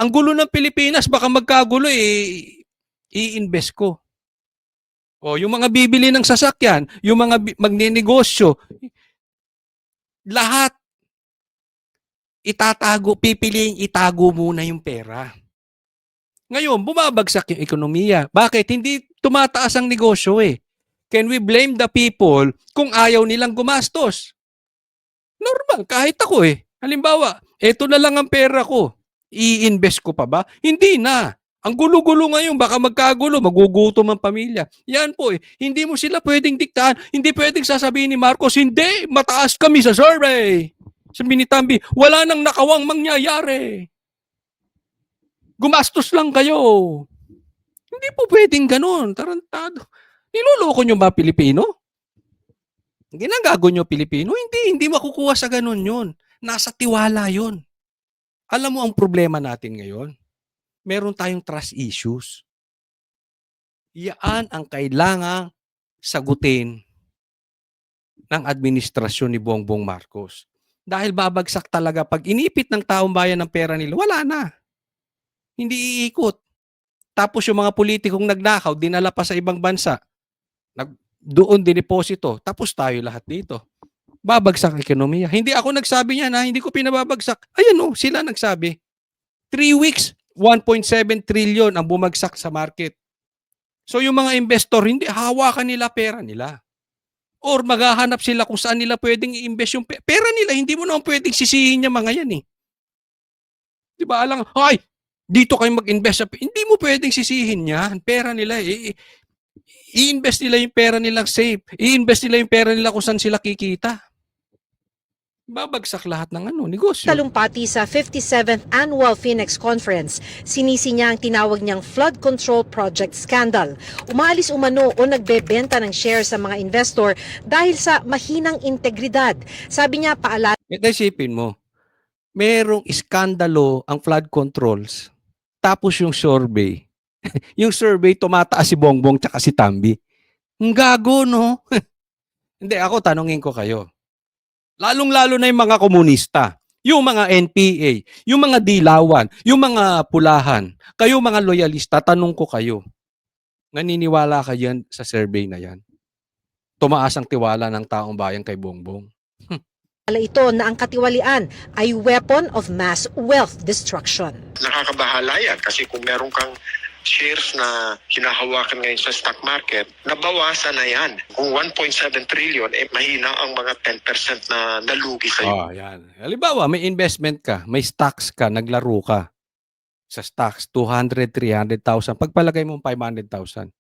Ang gulo ng Pilipinas, baka magkagulo i-invest ko. O yung mga bibili ng sasakyan, yung mga magninegosyo, lahat pipiliin itago muna yung pera. Ngayon, bumabagsak yung ekonomiya. Bakit? Hindi tumataas ang negosyo eh. Can we blame the people kung ayaw nilang gumastos? Normal, kahit ako eh. Halimbawa, eto na lang ang pera ko. I-invest ko pa ba? Hindi na. Ang gulo-gulo ngayon, baka magkagulo, magugutom ang pamilya. Yan po eh. Hindi mo sila pwedeng diktahan. Hindi pwedeng sasabihin ni Marcos, hindi, mataas kami sa survey. Sabi ni Tambi, wala nang nakawang mangyayari. Gumastos lang kayo. Hindi po pwedeng ganun. Tarantado. Niloloko nyo ba Pilipino? Ginagago nyo Pilipino? Hindi makukuha sa ganun yun. Nasa tiwala yun. Alam mo ang problema natin ngayon? Meron tayong trust issues. Yan ang kailangang sagutin ng administrasyon ni Bongbong Marcos. Dahil babagsak talaga pag inipit ng taong bayan ng pera nila, wala na. Hindi iikot. Tapos yung mga politikong nagnakaw, dinala pa sa ibang bansa. Doon dineposito. Tapos tayo lahat dito. Babagsak ang ekonomiya. Hindi ako nagsabi niyan, hindi ko pinababagsak. Ayan o, sila nagsabi. 3 weeks, 1.7 trillion ang bumagsak sa market. So yung mga investor, hindi hawakan nila pera nila. Or maghahanap sila kung saan nila pwedeng i-invest yung pera nila. Hindi mo naman pwedeng sisihin yung mga yan eh. Di ba alang, ay, dito kayo mag-invest. Hindi mo pwedeng sisihin yan. Pera nila i-invest nila yung pera nilang safe. I-invest nila yung pera nila kung saan sila kikita. Babagsak lahat ng negosyo. Talumpati sa 57th Annual Phoenix Conference, sinisi niya ang tinawag niyang flood control project scandal. Umaalis umano o nagbebenta ng shares sa mga investor dahil sa mahinang integridad. Sabi niya, paalala. Isipin mo, merong iskandalo ang flood controls, tapos yung survey. Yung survey, tumataas si Bongbong tsaka si Tambi. Ang gago, no? Hindi, ako tanungin ko kayo. Lalong-lalo na yung mga komunista, yung mga NPA, yung mga dilawan, yung mga pulahan, kayo mga loyalista, tanong ko kayo, naniniwala kayo sa survey na yan? Tumaas ang tiwala ng taong bayan kay Bongbong. Ito na ang katiwalian ay weapon of mass wealth destruction. Nakakabahala yan kasi kung meron kang shares na hinahawakan ngayon sa stock market, nabawasan na yan. Kung 1.7 trillion, mahina ang mga 10% na nalugi sa'yo. Yan. Halimbawa, may investment ka, may stocks ka, naglaro ka sa stocks, 200, 300,000. Pagpalagay mo 500,000.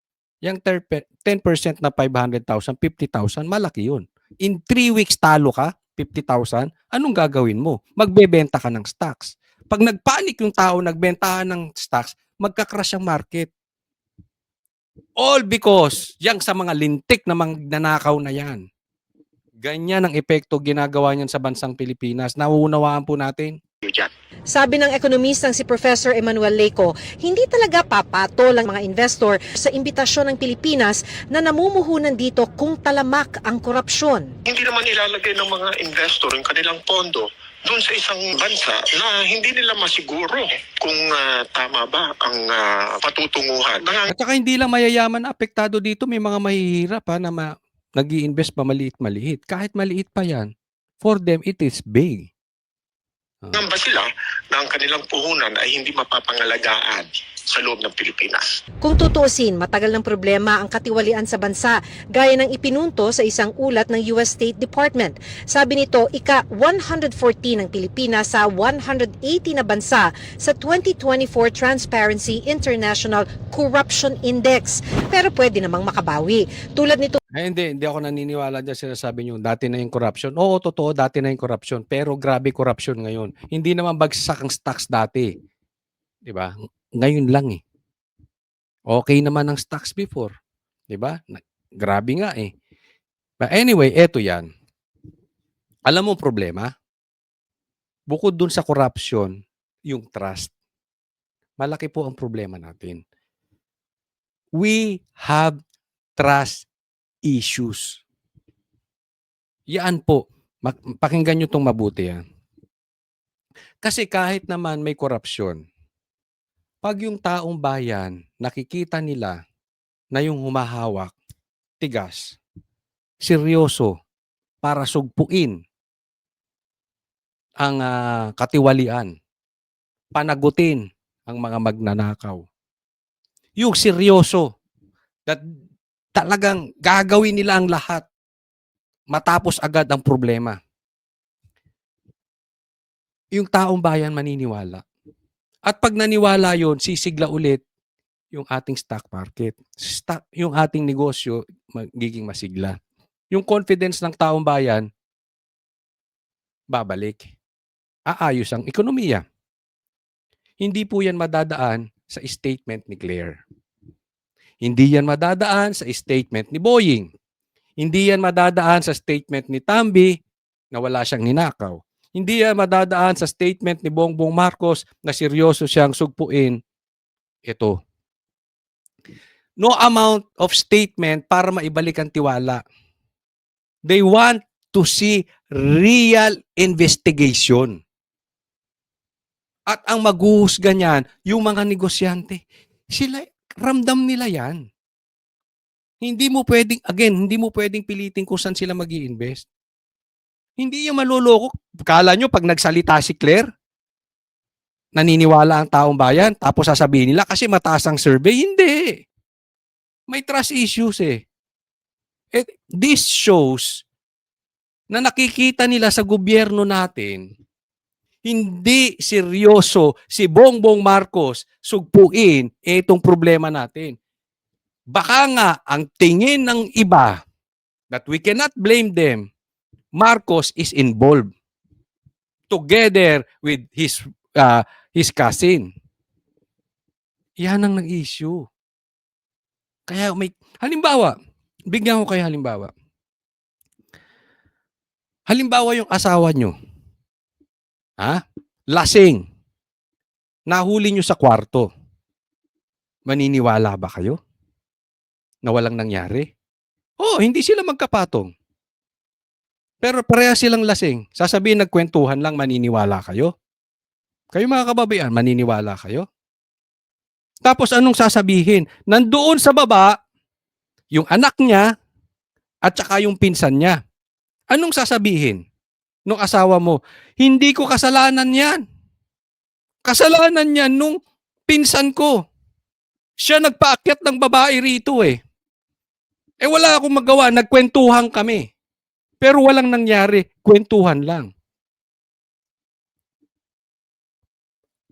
Yung 10% na 500,000, 50,000, malaki yun. In 3 weeks talo ka, 50,000, anong gagawin mo? Magbebenta ka ng stocks. Pag nagpanik yung tao, nagbentahan ng stocks, magka-crash ang market. All because yang sa mga lintik na nanakaw na yan. Ganyan ang epekto ginagawa niyan sa bansang Pilipinas. Nauunawaan po natin. Sabi ng ekonomistang si Professor Emmanuel Leco, hindi talaga papatol ang mga investor sa imbitasyon ng Pilipinas na namumuhunan dito kung talamak ang korupsyon. Hindi naman ilalagay ng mga investor yung kanilang pondo doon sa isang bansa na hindi nila masiguro kung tama ba ang patutunguhan. At saka hindi lang mayayaman na apektado dito, may mga mahihirap na nag-i-invest pa maliit-maliit. Kahit maliit pa yan, for them it is big. Nangamba sila na ang kanilang puhunan ay hindi mapapangalagaan sa loob ng Pilipinas. Kung tutuusin, matagal ng problema ang katiwalian sa bansa, gaya ng ipinunto sa isang ulat ng US State Department. Sabi nito, ika-114 ng Pilipinas sa 180 na bansa sa 2024 Transparency International Corruption Index. Pero pwede namang makabawi. Tulad nito, Hindi ako naniniwala dyan sinasabi nyo, dati na yung corruption. Oo, totoo, dati na yung corruption. Pero grabe corruption ngayon. Hindi naman bagsak ang stocks dati. Di ba? Ngayon lang eh. Okay naman ang stocks before. Di ba? Grabe nga eh. But anyway, eto yan. Alam mo ang problema? Bukod dun sa corruption, yung trust. Malaki po ang problema natin. We have trust issues. Yan po. Pakinggan nyo itong mabuti. Ha? Kasi kahit naman may korupsyon, pag yung taong bayan nakikita nila na yung humahawak, tigas, seryoso, para sugpuin ang katiwalian, panagutin ang mga magnanakaw. Yung seryoso, that talagang gagawin nila ang lahat matapos agad ang problema. Yung taong bayan maniniwala. At pag naniwala yon, sisigla ulit yung ating stock market. Yung ating negosyo magiging masigla. Yung confidence ng taong bayan, babalik. Aayos ang ekonomiya. Hindi po yan madadaan sa statement ni Claire. Hindi yan madadaan sa statement ni Boying. Hindi yan madadaan sa statement ni Tambi na wala siyang ninakaw. Hindi yan madadaan sa statement ni Bongbong Marcos na seryoso siyang sugpuin. Ito. No amount of statement para maibalik ang tiwala. They want to see real investigation. At ang maghuhusga niyan, yung mga negosyante, sila, ramdam nila yan. Hindi mo pwedeng pilitin kung saan sila mag-i-invest. Hindi yung maluloko. Kala nyo pag nagsalita si Claire, naniniwala ang taong bayan, tapos sasabihin nila kasi mataas ang survey. Hindi. May trust issues eh. This shows na nakikita nila sa gobyerno natin, hindi seryoso si Bongbong Marcos sugpuin itong problema natin. Baka nga ang tingin ng iba that we cannot blame them, Marcos is involved together with his cousin. Yan ang nag-issue. Kaya halimbawa, bigyan ko kayo halimbawa. Halimbawa yung asawa nyo. Lasing. Nahuli nyo sa kwarto. Maniniwala ba kayo? Na walang nangyari? Hindi sila magkapatong. Pero pareha silang lasing. Sasabihin nagkwentuhan lang, maniniwala kayo? Kayo mga kababayan, maniniwala kayo? Tapos anong sasabihin? Nandoon sa baba, yung anak niya at saka yung pinsan niya. Anong sasabihin nung asawa mo? Hindi ko kasalanan yan. Kasalanan yan nung pinsan ko. Siya nagpaakyat ng babae rito eh. Wala akong magawa, nagkwentuhan kami. Pero walang nangyari, kwentuhan lang.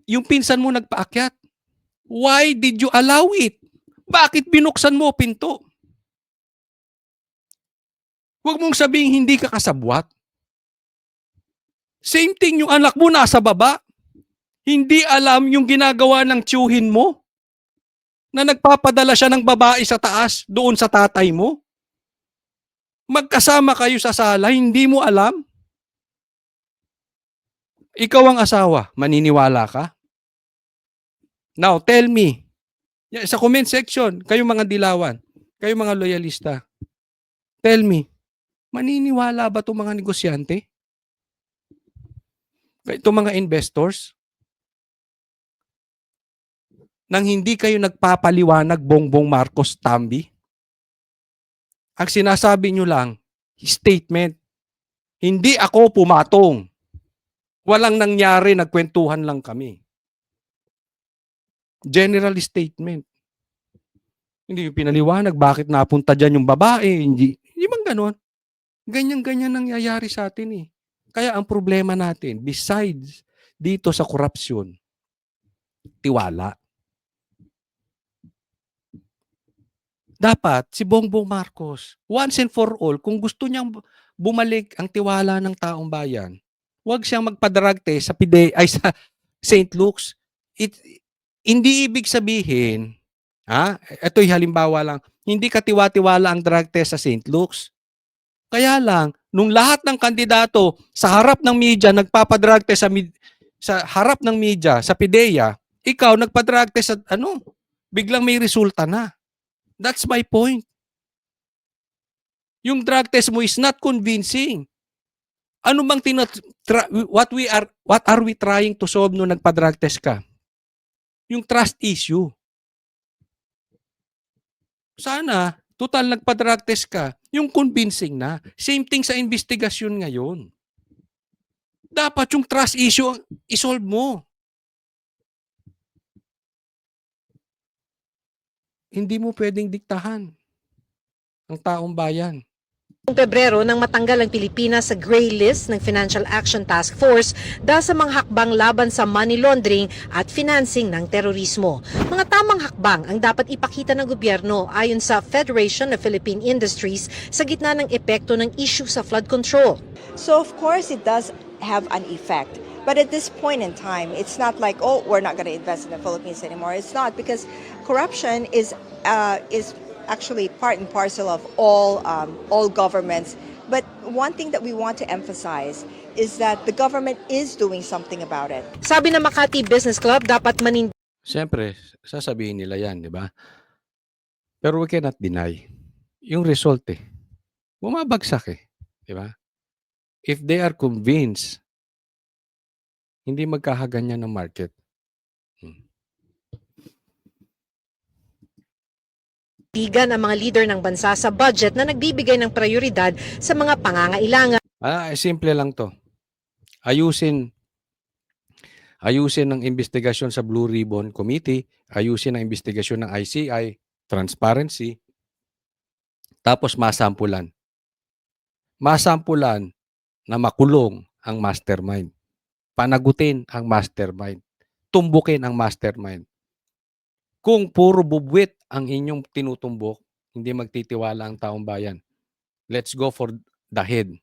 Yung pinsan mo nagpaakyat. Why did you allow it? Bakit binuksan mo pinto? Huwag mong sabihing hindi ka kasabwat. Same thing yung anak mo nasa baba. Hindi alam yung ginagawa ng tiyuhin mo na nagpapadala siya ng babae sa taas doon sa tatay mo. Magkasama kayo sa sala, hindi mo alam? Ikaw ang asawa, maniniwala ka? Now, tell me, sa comment section, kayo mga dilawan, kayo mga loyalista, tell me, maniniwala ba itong mga negosyante? Itong mga investors? Nang hindi kayo nagpapaliwanag Bongbong Marcos Tambi? Ang sinasabi nyo lang, statement, hindi ako pumatong. Walang nangyari, nagkwentuhan lang kami. General statement. Hindi yung pinaliwanag bakit napunta dyan yung babae. Hindi man ganon. Ganyan-ganyan nangyayari sa atin eh. Kaya ang problema natin, besides dito sa korupsyon, tiwala. Dapat si Bongbong Marcos, once and for all, kung gusto niyang bumalik ang tiwala ng taong bayan, huwag siyang magpa-drug test sa St. Luke's. Hindi ibig sabihin, ito'y halimbawa lang, hindi katiwa-tiwala ang drug test sa St. Luke's. Kaya lang, nung lahat ng kandidato sa harap ng media nagpapadrug test sa harap ng media, sa PIDEA, ikaw nagpa-drug test sa biglang may resulta na. That's my point. Yung drug test mo is not convincing. Ano bang what are we trying to solve nung nagpa-drug test ka? Yung trust issue. Sana, total nagpa-drug test ka, yung convincing na. Same thing sa investigasyon ngayon. Dapat yung trust issue, isolve mo. Hindi mo pwedeng diktahan ang taong bayan. Noong Pebrero nang matanggal ang Pilipinas sa gray list ng Financial Action Task Force dahil sa mga hakbang laban sa money laundering at financing ng terorismo. Mga tamang hakbang ang dapat ipakita ng gobyerno ayon sa Federation of Philippine Industries sa gitna ng epekto ng issue sa flood control. So of course it does have an effect. But at this point in time, it's not like, oh, we're not going to invest in the Philippines anymore. It's not, because corruption is actually part and parcel of all governments. But one thing that we want to emphasize is that the government is doing something about it. Sabi ng Makati Business Club, dapat Siyempre, sasabihin nila yan, di ba? Pero we cannot deny. Yung result bumabagsak di ba? If they are convinced, hindi magkakaganyan ng market. Tigan ang mga leader ng bansa sa budget na nagbibigay ng prioridad sa mga pangangailangan. Simple lang to. Ayusin ang investigasyon sa Blue Ribbon Committee, ayusin ang investigasyon ng ICI, transparency, tapos masampulan. Masampulan na makulong ang mastermind. Panagutin ang mastermind. Tumbukin ang mastermind. Kung puro bubwit ang inyong tinutumbok, hindi magtitiwala ang taong bayan. Let's go for the head,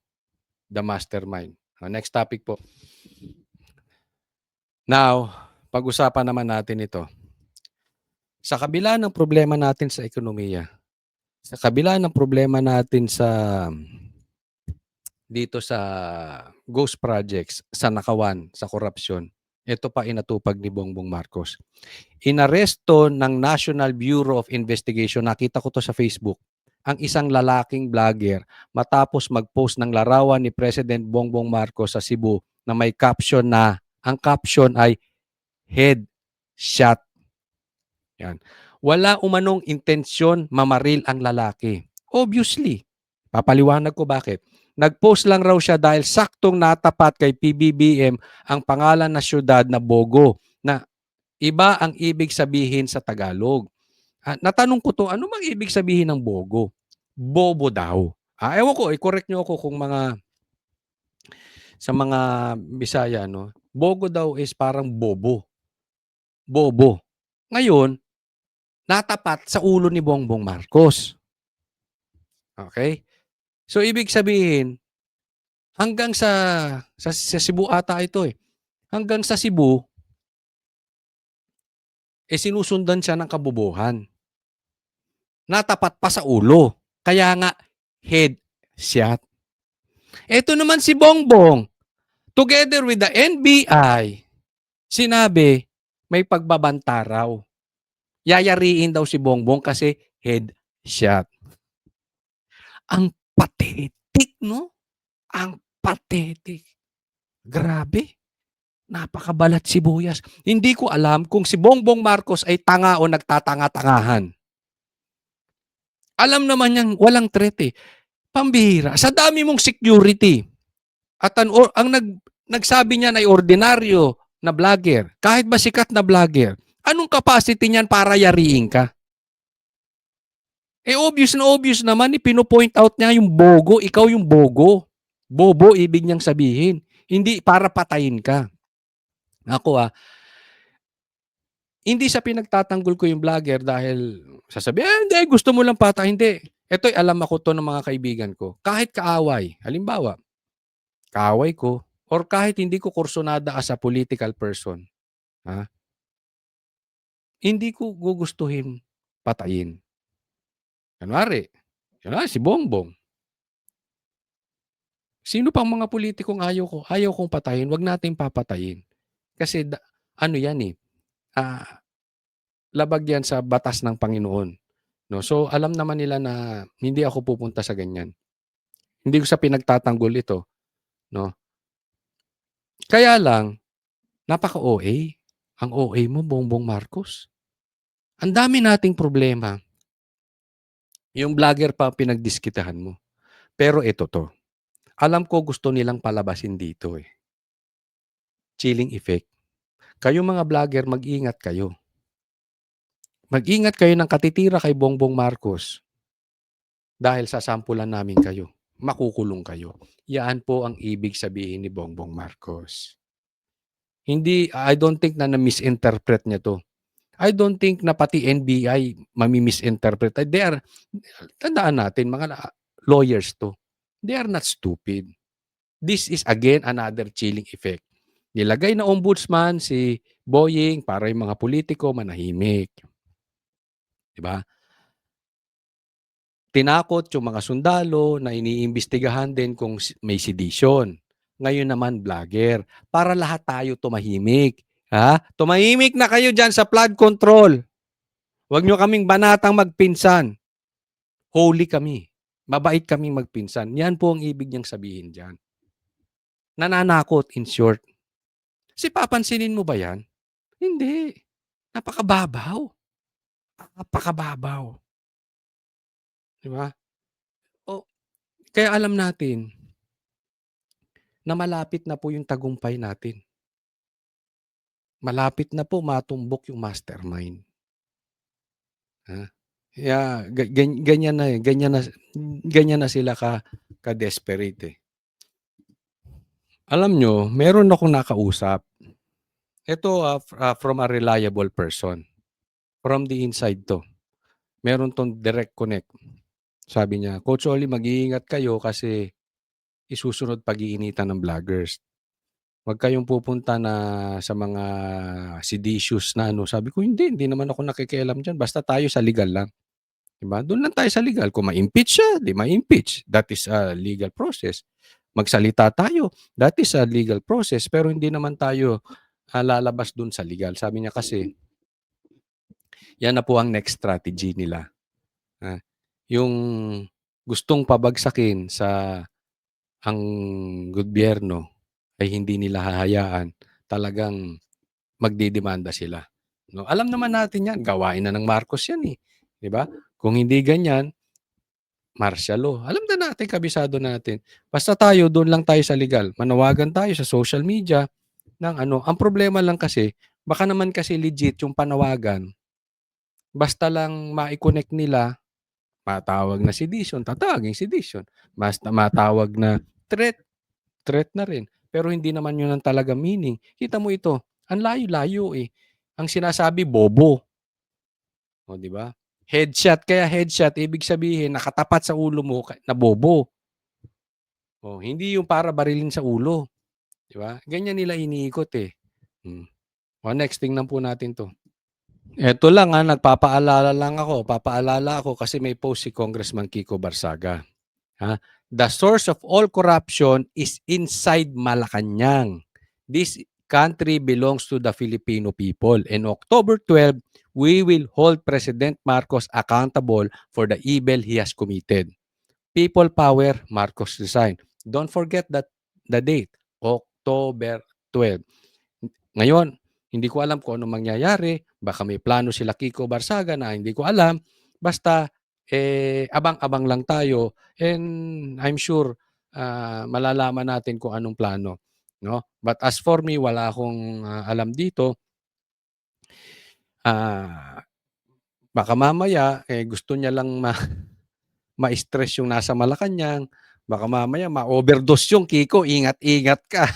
the mastermind. Next topic po. Now, pag-usapan naman natin ito. Sa kabila ng problema natin sa ekonomiya, sa kabila ng problema natin dito sa ghost projects, sa nakawan, sa korupsyon, ito pa inatupag ni Bongbong Marcos. Inaresto ng National Bureau of Investigation, nakita ko to sa Facebook, ang isang lalaking vlogger matapos mag-post ng larawan ni President Bongbong Marcos sa Cebu na may caption na, ang caption ay headshot. Yan. Wala umanong intensyon mamaril ang lalaki. Obviously. Papaliwanag ko bakit. Nag-post lang raw siya dahil saktong natapat kay PBBM ang pangalan na syudad na Bogo, na iba ang ibig sabihin sa Tagalog. Natanong ko to, ano bang ibig sabihin ng Bogo? Bobo daw. Ewan ko, i-correct nyo ako kung sa mga Bisaya, no? Bogo daw is parang bobo. Bobo. Ngayon, natapat sa ulo ni Bongbong Marcos. Okay? So, ibig sabihin, hanggang sa Cebu ata ito hanggang sa Cebu, sinusundan siya ng kabobohan. Natapat pa sa ulo. Kaya nga, headshot. Ito naman si Bongbong, together with the NBI, sinabi, may pagbabanta raw. Yayariin daw si Bongbong kasi headshot. Ang pathetic, no? Ang pathetic. Grabe. Napakabalat sibuyas. Hindi ko alam kung si Bongbong Marcos ay tanga o nagtatanga-tangahan. Alam naman niyang walang threat Pambihira. Sa dami mong security at ang nagsabi niyan ay ordinaryo na vlogger, kahit ba sikat na vlogger, anong capacity niyan para yariin ka? Obvious na obvious naman, pino-point out niya yung bogo, ikaw yung bogo. Bobo, ibig niyang sabihin. Hindi para patayin ka. Ako hindi sa pinagtatanggol ko yung vlogger dahil sasabihin, hindi, gusto mo lang patayin. Hindi. Ito'y alam ako to ng mga kaibigan ko. Kahit kaaway, halimbawa, kaaway ko, or kahit hindi ko kursunada as a political person, hindi ko gugustuhin patayin. Kunwari si Bongbong. Sino pang mga politikong ayaw kong patayin, wag natin papatayin. Kasi ano yan labag yan sa batas ng Panginoon. No? So alam naman nila na hindi ako pupunta sa ganyan. Hindi ko sa pinagtatanggol ito. No? Kaya lang, napaka-OA. Ang OA mo, Bongbong Marcos. Ang dami nating problema. Yung vlogger pa pinagdiskitahan mo. Pero ito to. Alam ko gusto nilang palabasin dito Chilling effect. Kayo mga vlogger, mag-ingat kayo. Mag-ingat kayo ng katitira kay Bongbong Marcos. Dahil sasampulan namin kayo. Makukulong kayo. Yan po ang ibig sabihin ni Bongbong Marcos. I don't think na misinterpret niya to. I don't think na pati NBI mami-misinterpret. Tandaan natin, mga lawyers to. They are not stupid. This is again another chilling effect. Nilagay na ombudsman si Boying para yung mga politiko manahimik. Diba? Tinakot yung mga sundalo na iniimbestigahan din kung may sedition. Ngayon naman vlogger. Para lahat tayo tumahimik. Tumahimik na kayo dyan sa flood control. Huwag nyo kaming banatang magpinsan. Holy kami. Mabait kaming magpinsan. Yan po ang ibig niyang sabihin dyan. Nananakot in short. Papansinin mo ba yan? Hindi. Napakababaw. Napakababaw. Diba? Kaya alam natin na malapit na po yung tagumpay natin. Malapit na po matumbok yung mastermind. Ganyan na sila ka-desperate Alam nyo, meron akong nakausap. Ito from a reliable person. From the inside to. Meron tong direct connect. Sabi niya, Coach Oli, mag-iingat kayo kasi isusunod pag-iinitan ng vloggers. Huwag kayong pupunta na sa mga seditious na Sabi ko, hindi naman ako nakikialam dyan. Basta tayo sa legal lang. Diba? Doon lang tayo sa legal. Kung ma-impeach siya, di ma-impeach. That is a legal process. Magsalita tayo. That is a legal process. Pero hindi naman tayo lalabas doon sa legal. Sabi niya kasi, yan na po ang next strategy nila. Yung gustong pabagsakin sa ang gobyerno ay hindi nila hahayaan, talagang magdidemanda sila. No? Alam naman natin yan, gawain na ng Marcos yan Di ba? Kung hindi ganyan, martial law. Alam na natin, kabisado natin. Basta tayo, doon lang tayo sa legal. Manawagan tayo sa social media ng Ang problema lang kasi, baka naman kasi legit yung panawagan. Basta lang ma-connect nila, matawag na sedition, tatawagin sedition. Basta matawag na threat na rin. Pero hindi naman yun ang talaga meaning. Kita mo ito, ang layo-layo Ang sinasabi, bobo. Di ba? Headshot, kaya headshot, ibig sabihin, nakatapat sa ulo mo na bobo. Hindi yung para barilin sa ulo. Di ba? Ganyan nila iniikot next, tingnan po natin to. Ito lang nagpapaalala ako kasi may post si Congressman Kiko Barsaga. The source of all corruption is inside Malacanang. This country belongs to the Filipino people. And October 12, we will hold President Marcos accountable for the evil he has committed. People power, Marcos resign. Don't forget that the date, October 12. Ngayon, hindi ko alam kung anong mangyayari. Baka may plano sila Kiko Barsaga na hindi ko alam. Basta, abang-abang lang tayo. And I'm sure malalaman natin kung anong plano. no? But as for me, wala akong alam dito. Baka mamaya gusto niya lang ma-stress yung nasa Malacanang. Baka mamaya ma-overdose yung Kiko, ingat-ingat ka.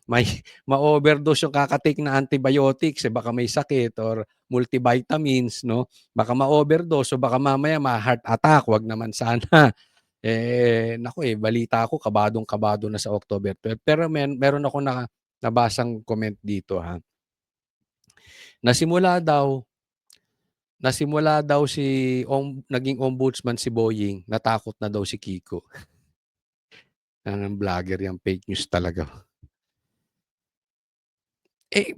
May ma-overdose yung kaka-take na antibiotics, baka may sakit or multivitamins, no? Baka ma-overdose o baka mamaya ma-heart attack, wag naman sana. Naku balita ko kabadong-kabado na sa October 12. Pero meron ako nabasang comment dito ha. Nasimula daw naging ombudsman si Boying, natakot na daw si Kiko. Ang vlogger yang fake news talaga.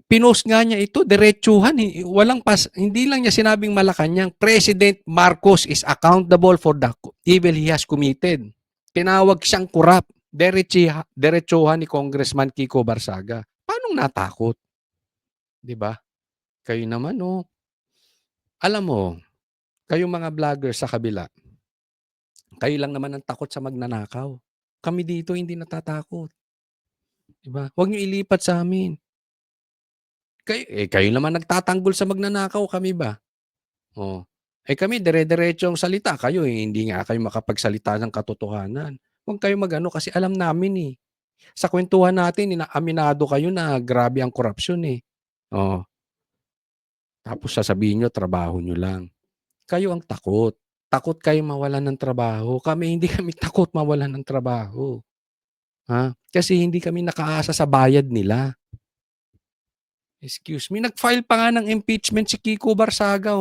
Pinost nga niya ito, diretsuhan walang hindi lang niya sinabing Malacanang, President Marcos is accountable for the evil he has committed. Tinawag siyang corrupt. Diretsuhan ni Congressman Kiko Barsaga. Paano natakot? 'Di ba? Kayo naman alam mo, kayong mga vlogger sa kabila, kayo lang naman ang takot sa magnanakaw. Kami dito hindi natatakot. 'Di ba? Huwag niyo ilipat sa amin. Kayo naman nagtatanggol sa magnanakaw, kami ba? Kami dire-diretso ang salita, kayo hindi nga kayo makapagsalita ng katotohanan. Huwag kayo mag-ano kasi alam namin Sa kwentuhan natin aminado kayo na grabe ang korupsyon Tapos sasabihin niyo trabaho niyo lang. Kayo ang takot. Takot kayo mawalan ng trabaho. Kami hindi kami takot mawalan ng trabaho. Kasi hindi kami nakaasa sa bayad nila. Excuse me, nag-file pa nga ng impeachment si Kiko Barsaga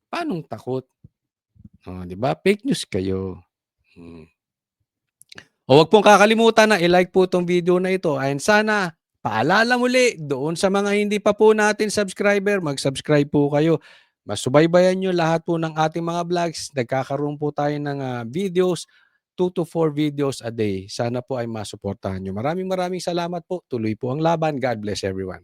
Paanong takot? 'Di ba? Fake news kayo. Huwag pong kakalimutan na i-like po tong video na ito. And sana paalala muli doon sa mga hindi pa po natin subscriber, mag-subscribe po kayo. Masubaybayan nyo lahat po ng ating mga vlogs. Nagkakaroon po tayo ng videos, 2 to 4 videos a day. Sana po ay masuportahan nyo. Maraming salamat po. Tuloy po ang laban. God bless everyone.